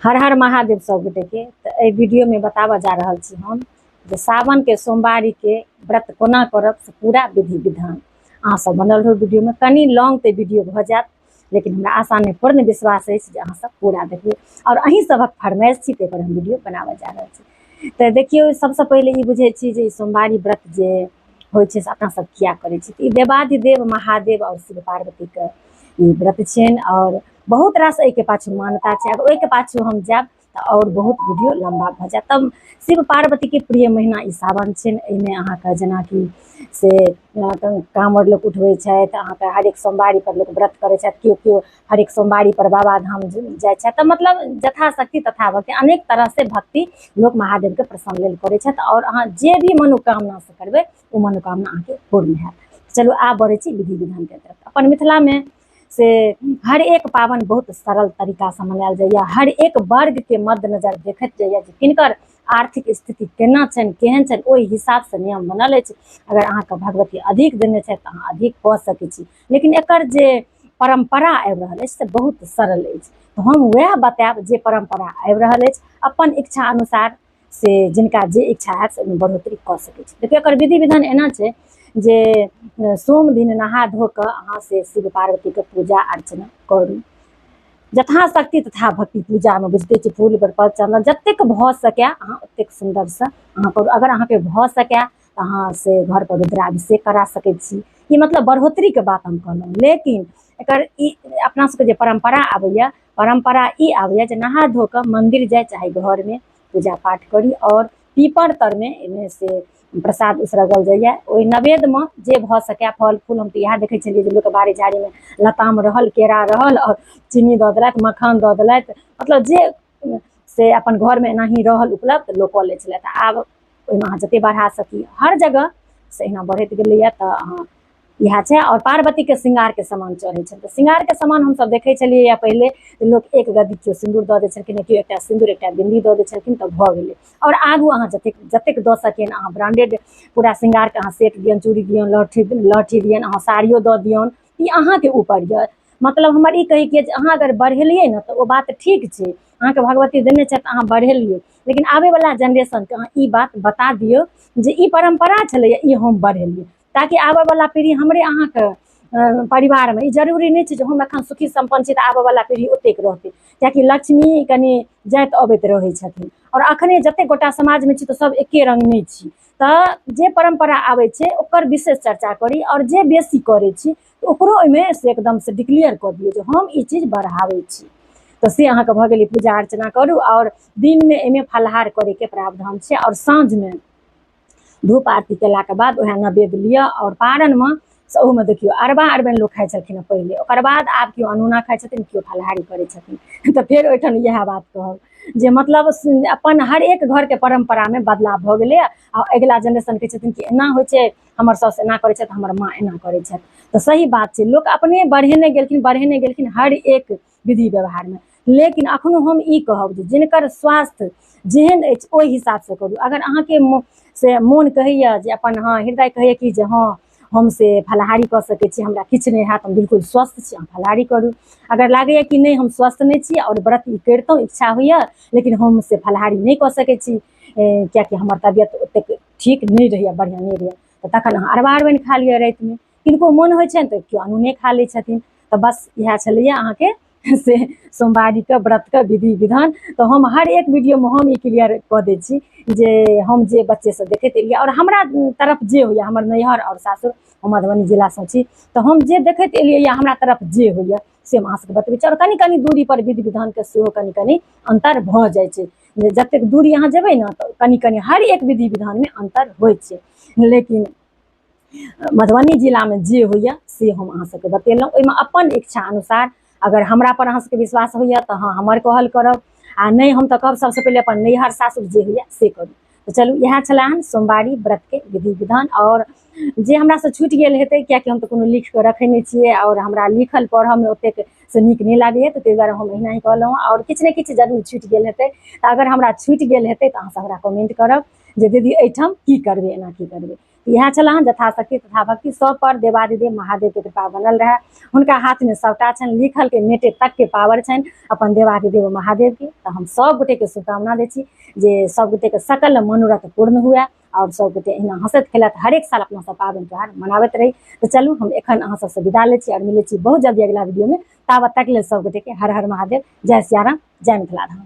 हर हर महादेव सब गोटे के। तो वीडियो में बतावा जा रहा छी हम जे सावन के सोमवारी के व्रत कोना करब से पूरा विधि विधान अहाँ सब बनल रहो वीडियो में। कनी लॉन्ग ते वीडियो भ जात, लेकिन हमरा आशा नहीं पूर्ण विश्वास है जे अहाँ सब पूरा देखिए और अहीं सबक फरमाइश छी ते पर हम वीडियो बनावा जा रहा छी। तो देखियो सबसे पहले ई बुझे छी जे सोमवारी व्रत जे होइ छै से अपना सब किया करे छी। ई देवाधिदेव महादेव और शिव पार्वती के ई व्रत छेन और बहुत रास के पाछू मान्यता है। अगर के पाछू हम जाब तो और बहुत वीडियो लंबा भ जाए। तब शिव पार्वती के प्रिय महीना ई सावन छेन। एहिमे अहाँके जेना कि से कांवर लोग उठबै छथि, अहाँके हरेक सोमवारी पर लोग व्रत करै छथि, केओ केओ हरेक सोमवारी पर बाबाधाम जाइ छथि। तो मतलब यथाशक्ति तथा भक्ति अनेक तरह से भक्ति लोग महादेव के प्रसन्न लेल करै छथि और अहाँ जे भी मनोकामना से करबै वो मनोकामना अहाँके पूर्ण हैत। चलू आब बढ़ै छी विधि विधान के तरफ। अपन मिथिला में से हर एक पावन बहुत सरल तरीका से मनायल जाइए। हर एक वर्ग के मद्देनजर देखत जाइए जे किनकर आर्थिक स्थिति केना छन केहन छन, ओहि हिसाब से नियम बनल अछि। अगर अहाँके भगवती अधिक देने छथि तऽ अहाँ अधिक कऽ सकै छी, लेकिन एकर जे परंपरा आबि रहल अछि से बहुत सरल अछि। तो हम वह बतायब जे परंपरा आबि रहल अछि, अपन इच्छा अनुसार से जिनका जे इच्छा है से बढ़ोतरी कऽ सकै छी। देखिए एकर विधि विधान एना छै जे सोम दिन नहा धो कऽ अहाँ से शिव पार्वती के पूजा अर्चना करू। यथाशक्ति तथा भक्ति पूजा में बुझते छी फूल बेलपत्र चंदन जतेक भऽ सकै अहाँ ओतेक सुंदर से अहाँ करू। अगर अहाँके भऽ सकै तो अहाँ से घर पर रुद्राभिषेक करा सकै छी। ई मतलब बढ़ोतरी के बात हम कहलहुँ, लेकिन एकर ई अपना सबके जे परंपरा आबैया, परंपरा ई आबैया जे नहा धो कऽ मंदिर जाए चाहे घर में पूजा पाठ करी और पीपर तर में एहिमे से प्रसाद उसरगल जाइए। ओहि नवेद में जे भऽ सकै फल फूल, हम तो इएह देखै छलियै जे लोक बाड़ी झाड़ी में लताम रहल, केरा रहल और चीनी दऽ देलथि, मखान दऽ देलथि, मतलब जे से अपन घर में एनाही रहल उपलब्ध लोक कऽ लै छलथि। आब ओहिमे अहाँ जते बढ़ा सकी हर जगह से अहिना बढ़ैत गेलैए। तो अहाँ इएह छै। और पार्वती के श्रृंगार के सामान चढ़ै छै। तो श्रृंगार के सामान हम सब देखै छलियै या पहिले लोक एक गद्दी केओ सिंदूर दऽ दै छलखिन, केओ एकटा सिंदूर एकटा बिंदी दऽ दै छलखिन तऽ भऽ गेलै। और आगू अहाँ जतेक जतेक दऽ सकेन अहाँ ब्रांडेड पूरा श्रृंगार के अहाँ सेट दियौन, चूड़ी दियौन, लहठी दियौन, अहाँ साड़ियो दऽ दियौन, ई अहाँके ऊपर यऽ। मतलब हमर ई कहै कि जे अहाँ अगर बढ़ेलियै ने तऽ ओ बात ठीक छै, अहाँके भगवती देने छथि अहाँ बढ़ेलियै, लेकिन आबे वाला जनरेशनके अहाँ ई बात बता दियौ जे ई परंपरा छलैया, ई हम बढ़ेलियै, ताकि आबे वाला पीढ़ी हमरे अहाँके परिवार में ई जरूरी नहीं छै जे हम एखन सुखी संपन्न छी तऽ आबे वाला पीढ़ी ओतेक रहतै, कियाकि लक्ष्मी कनि जाइत अबैत रहै छथिन। और अखने जतेक गोटा समाज में छी तऽ सब एके रंग नहीं छी। तऽ जे परंपरा आबै छै ओकर विशेष चर्चा करी और जे बेसी करै छी ओकरो ओहिमे से एकदम से डिक्लेयर कऽ दियौ जे हम ई चीज बढ़ाबै छी। तो से अहाँके भऽ गेलै पूजा अर्चना करू और दिन में एहिमे फलाहार करे के प्रावधान छै और साँझ में धूप आरती केलाके बाद वह नवेद लिअ। और पारण में ओहोमे देखियो अरबा अरबाइन लोग खाइ छलखिन पहिले, ओकर बाद आब केओ अनूना खाइ छथिन, केओ फलाहारी करै छथिन। तो फिर ओहिठाम इएह बात कहब जे मतलब अपन हर एक घर के परंपरा में बदलाव भऽ गेलै और अगिला जनरेशन कहै छथिन कि एना होइ छै, हमर साउस एना करै छथि, हमर माँ एना करै छथि। तो सही बात छै, लोग अपने बढ़ेने गेलखिन हर एक विधि व्यवहार में। लेकिन अखनो हम ई कहब जे जिनकर स्वास्थ्य जेहन अछि ओहि हिसाब से करू। अगर अहाँके से मोन कहैया जे अपन हाँ हृदय कहैया कि जे हाँ हम से फलाहारी कऽ सकै छी, हमरा किछु नहीं हैत, हम बिल्कुल स्वस्थ छी, अहाँ फलाहारी करू। अगर लागैया कि नहीं हम स्वस्थ नहीं छी और व्रत ई करितहुँ, इच्छा होइया लेकिन हम से फलाहारी नहीं कऽ सकै छी कियाकि हमर तबियत ओतेक ठीक नहीं रहैया, बढ़िआँ नहीं रहैया, तो तखन अहाँ अरबा अरबाइन खा लिअ राति में। किनको मोन होइ छनि तऽ केओ अनूने खा लै छथिन। तो बस इएह छलैया अहाँके से सोमवारी के व्रत के विधि विधान। तो हम हर एक वीडियो में हम ई क्लियर कऽ दै छी जे हम जे बच्चे से देखैत एलियै और हमरा तरफ जे होइया, हमर नैहर और सासुर हम मधुबनी जिला से छी, तो हम जे देखैत एलियै या हमरा तरफ जे होइया से हम अहाँ सबके बतबै छी। और कनि कनि दूरी पर विधि विधान के सेहो कनि कनि अंतर भऽ जाइ छै। जतेक दूरी अहाँ जेबै ने तऽ कनि कनि हर एक विधि विधान में अंतर होइ छै, लेकिन मधुबनी जिला में जे होइया से हम अहाँ सबके बतेलहुँ। ओहिमे अपन इच्छा अनुसार अगर हमरा पर अहाँ सबके विश्वास होइया तऽ हाँ हमर कहल करब, आ नहीं हम तऽ कहब सबसे पहले अपन नैहर सासुर जे होइया से करू। तो चलू इएह छलै हन सोमवारी व्रत के विधि विधान। और जे हमरा से छूटि गेल हेतै, कियाकि हम तऽ कोनो लिख कऽ रखै नहि छियै और हमरा लिखल पढ़ऽ में ओतेक से नीक नहीं लागैया, तऽ ताहि दुआरे हम अहिना ही कहलहुँ। और किछु ने किछु जरूर छूटि गेल हेतै, तऽ अगर हमरा छूटि गेल हेतै तऽ अहाँ सब हमरा कमेंट करब जे दीदी एहिठाम की करबै, एना की करबै। इएह छल हँ यथाशक्ति तथा भक्ति सब पर देवादिदेव महादेव के कृपा बनल रहे। हुनका हाथ में सबटा छनि, लिखल के मेटे तक के पावर छनि अपन देवादिदेव महादेव के। तो हम सब गोटे के शुभकामना दै छी जे सब गोटे के सकल मनोरथ पूर्ण हुए और सब गोटे एहिना हंसैत खेलत हरेक साल अपना सब पाबनि त्योहार मनाबैत रही। तो चलू हम एखन अहाँ सबसे विदा लै छी और मिलै छी बहुत जल्दी अगला वीडियो में। ताबत तक लेल सब गोटे के हर हर महादेव, जय सिया राम, जय मिथिला धाम।